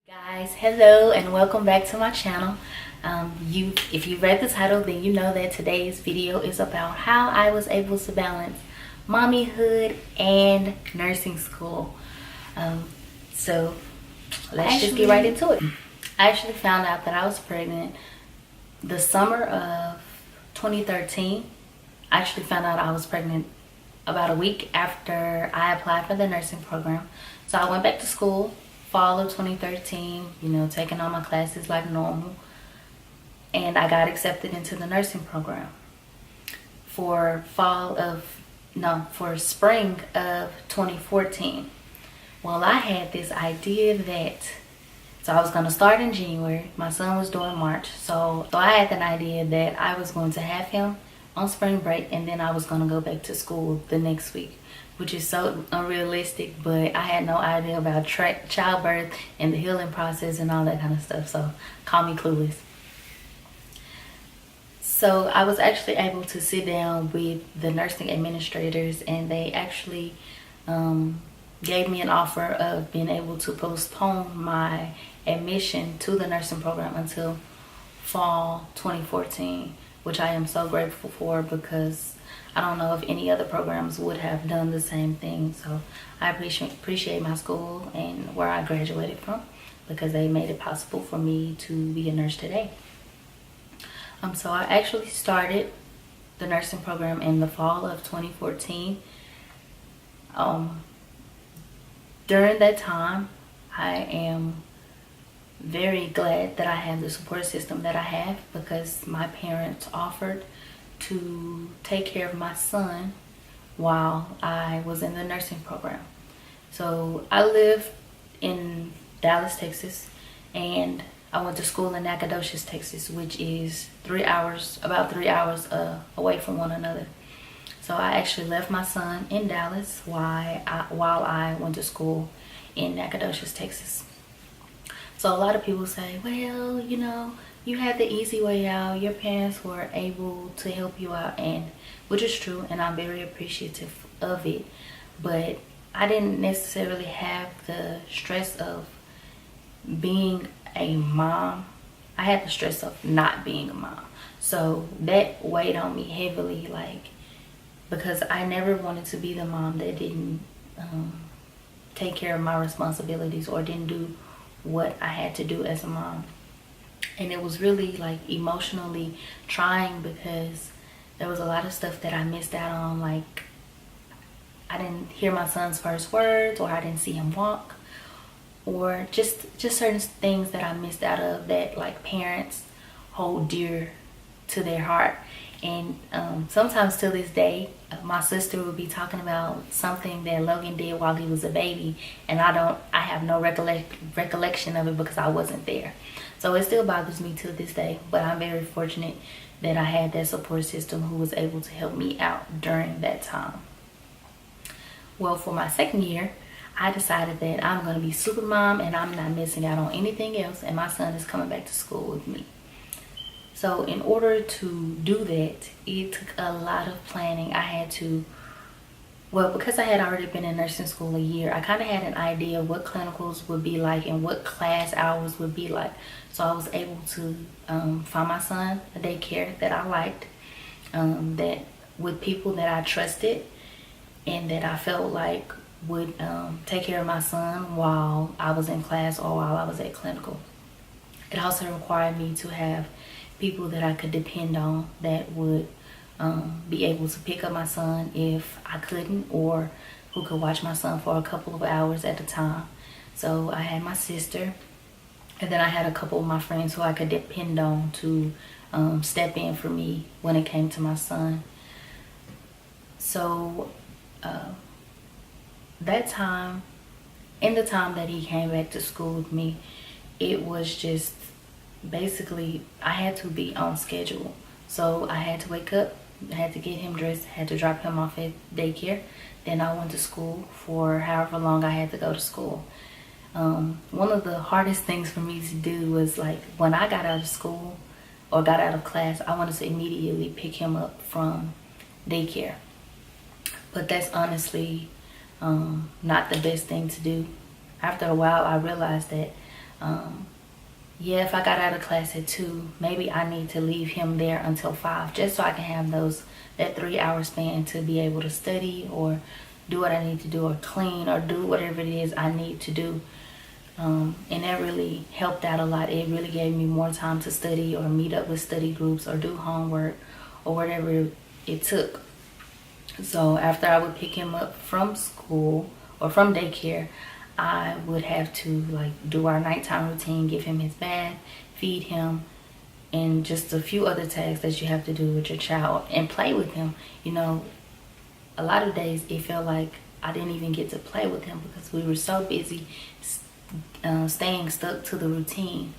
Guys, hello and welcome back to my channel. If you read the title, then you know that today's video is about how I was able to balance mommyhood and nursing school. So let's just get right into it. I actually found out that I was pregnant the summer of 2013. I actually found out I was pregnant about a week after I applied for the nursing program. So I went back to school fall of 2013, taking all my classes like normal, and I got accepted into the nursing program for spring of 2014. Well, I had this idea so I was going to start in January. My son was due in March, so I had an idea that I was going to have him on spring break, and then I was going to go back to school the next week, which is so unrealistic, but I had no idea about childbirth and the healing process and all that kind of stuff, so call me clueless. So I was actually able to sit down with the nursing administrators, and they actually gave me an offer of being able to postpone my admission to the nursing program until fall 2014, which I am so grateful for, because I don't know if any other programs would have done the same thing. So I appreciate my school and where I graduated from, because they made it possible for me to be a nurse today. So I actually started the nursing program in the fall of 2014. During that time, I am very glad that I have the support system that I have, because my parents offered to take care of my son while I was in the nursing program. So I live in Dallas, Texas, and I went to school in Nacogdoches, Texas, which is about 3 hours away from one another. So I actually left my son in Dallas while I went to school in Nacogdoches, Texas. So a lot of people say, well, you had the easy way out. Your parents were able to help you out, and which is true, and I'm very appreciative of it. But I didn't necessarily have the stress of being a mom. I had the stress of not being a mom. So that weighed on me heavily, because I never wanted to be the mom that didn't take care of my responsibilities or didn't do what I had to do as a mom. And it was really emotionally trying, because there was a lot of stuff that I missed out on. I didn't hear my son's first words, or I didn't see him walk, or just certain things that I missed out of that parents hold dear to their heart. And sometimes to this day, my sister would be talking about something that Logan did while he was a baby, and I have no recollection of it because I wasn't there. So it still bothers me to this day, but I'm very fortunate that I had that support system who was able to help me out during that time. Well, for my second year, I decided that I'm going to be super mom, and I'm not missing out on anything else, and my son is coming back to school with me. So in order to do that, it took a lot of planning. Because I had already been in nursing school a year, I kind of had an idea of what clinicals would be like and what class hours would be like. So I was able to find my son a daycare that I liked, that with people that I trusted and that I felt like would take care of my son while I was in class or while I was at clinical. It also required me to have people that I could depend on that would be able to pick up my son if I couldn't, or who could watch my son for a couple of hours at a time. So I had my sister, and then I had a couple of my friends who I could depend on to step in for me when it came to my son. So that time, in the time that he came back to school with me, it was just basically I had to be on schedule. So I had to wake up, I had to get him dressed, had to drop him off at daycare. Then I went to school for however long I had to go to school. One of the hardest things for me to do was when I got out of school or got out of class, I wanted to immediately pick him up from daycare. But that's honestly not the best thing to do. After a while, I realized that Yeah, if I got out of class at 2, maybe I need to leave him there until 5, just so I can have that 3-hour span to be able to study or do what I need to do, or clean, or do whatever it is I need to do. And that really helped out a lot. It really gave me more time to study or meet up with study groups or do homework or whatever it took. So after I would pick him up from school or from daycare, I would have to do our nighttime routine, give him his bath, feed him, and just a few other tasks that you have to do with your child, and play with him. A lot of days it felt like I didn't even get to play with him because we were so busy staying stuck to the routine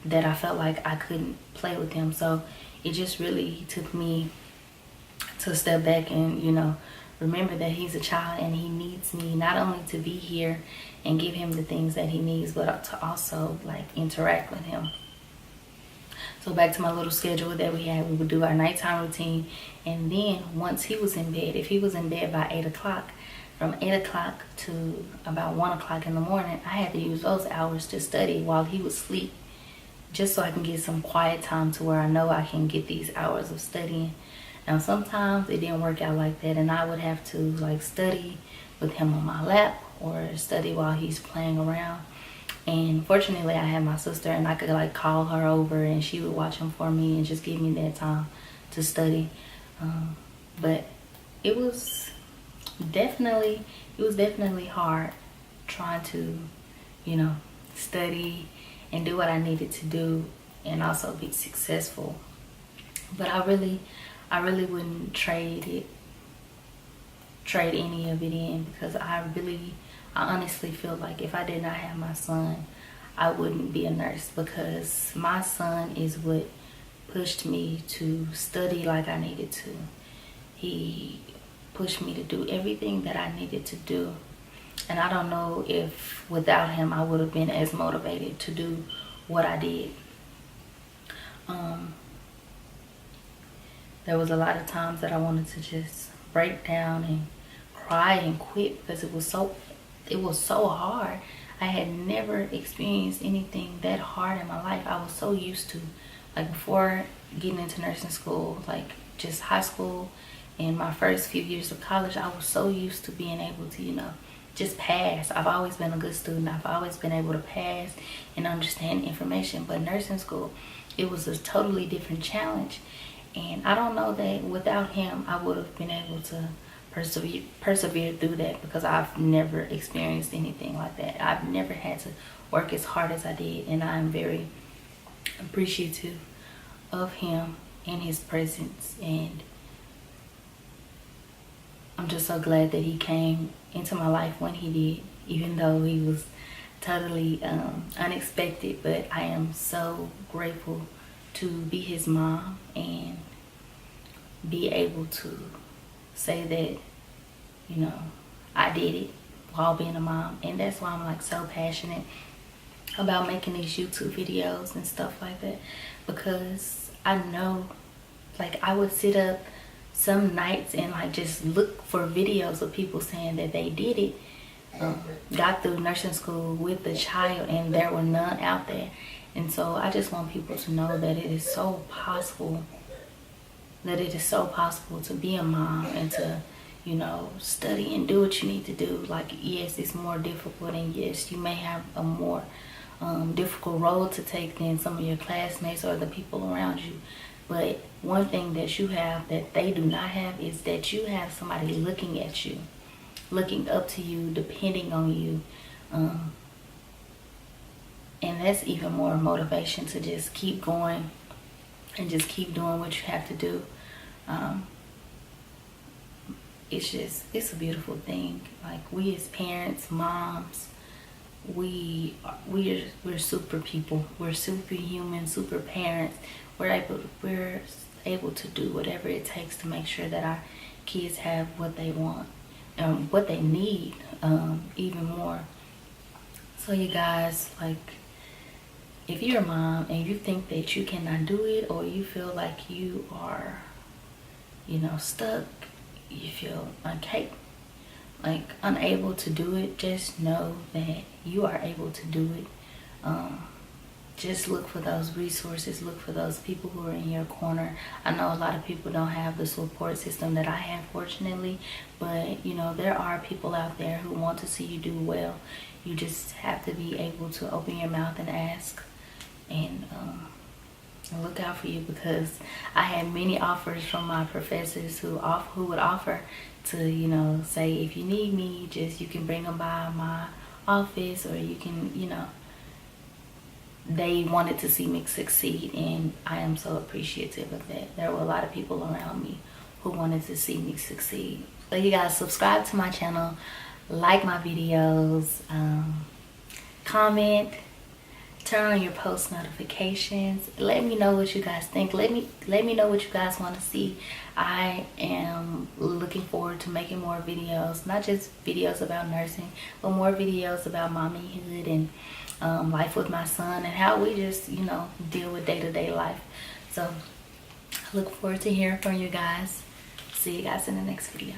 that I felt like I couldn't play with him. So it just really took me to step back and remember that he's a child and he needs me not only to be here and give him the things that he needs, but to also interact with him. So back to my little schedule that we had, we would do our nighttime routine, and then once he was in bed, if he was in bed by 8 o'clock, from 8 o'clock to about 1 o'clock in the morning, I had to use those hours to study while he was asleep, just so I can get some quiet time to where I know I can get these hours of studying. Now sometimes it didn't work out like that, and I would have to study with him on my lap or study while he's playing around. And fortunately I had my sister, and I could call her over and she would watch him for me and just give me that time to study. But it was definitely hard trying to study and do what I needed to do and also be successful. But I really wouldn't trade any of it in, because I honestly feel like if I did not have my son, I wouldn't be a nurse, because my son is what pushed me to study like I needed to. He pushed me to do everything that I needed to do, and I don't know if without him I would have been as motivated to do what I did. There was a lot of times that I wanted to just break down and cry and quit, because it was so hard. I had never experienced anything that hard in my life. I was so used to, before getting into nursing school, just high school and my first few years of college, I was so used to being able to, just pass. I've always been a good student. I've always been able to pass and understand information. But nursing school, it was a totally different challenge. And I don't know that without him, I would have been able to persevere through that, because I've never experienced anything like that. I've never had to work as hard as I did, and I'm very appreciative of him and his presence, and I'm just so glad that he came into my life when he did, even though he was totally unexpected. But I am so grateful to be his mom and be able to say that I did it while being a mom. And that's why I'm so passionate about making these YouTube videos and stuff like that, because I know I would sit up some nights and just look for videos of people saying that they did it, got through nursing school with the child, and there were none out there. And so I just want people to know that it is so possible, to be a mom and to study and do what you need to do. Yes, it's more difficult, and yes, you may have a more difficult role to take than some of your classmates or the people around you. But one thing that you have that they do not have is that you have somebody looking at you, looking up to you, depending on you. And that's even more motivation to just keep going and just keep doing what you have to do. It's a beautiful thing. We as parents, moms, we're super people. We're superhuman, super parents. We're able to do whatever it takes to make sure that our kids have what they want and what they need, even more. So you guys, if you're a mom and you think that you cannot do it, or you feel like you are, stuck, you feel unable to do it, just know that you are able to do it. just look for those resources, look for those people who are in your corner. I know a lot of people don't have the support system that I have, fortunately, but you know, there are people out there who want to see you do well. You just have to be able to open your mouth and ask, and look out for you, because I had many offers from my professors who would offer to, you know, say, if you need me, just you can bring them by my office, or you can, you know, they wanted to see me succeed, and I am so appreciative of that. There were a lot of people around me who wanted to see me succeed. So you guys, subscribe to my channel, like my videos, comment, turn on your post notifications. Let me know what you guys think. Let me know what you guys want to see. I am looking forward to making more videos, not just videos about nursing, but more videos about mommyhood and life with my son, and how we just, you know, deal with day-to-day life. So I look forward to hearing from you guys. See you guys in the next video.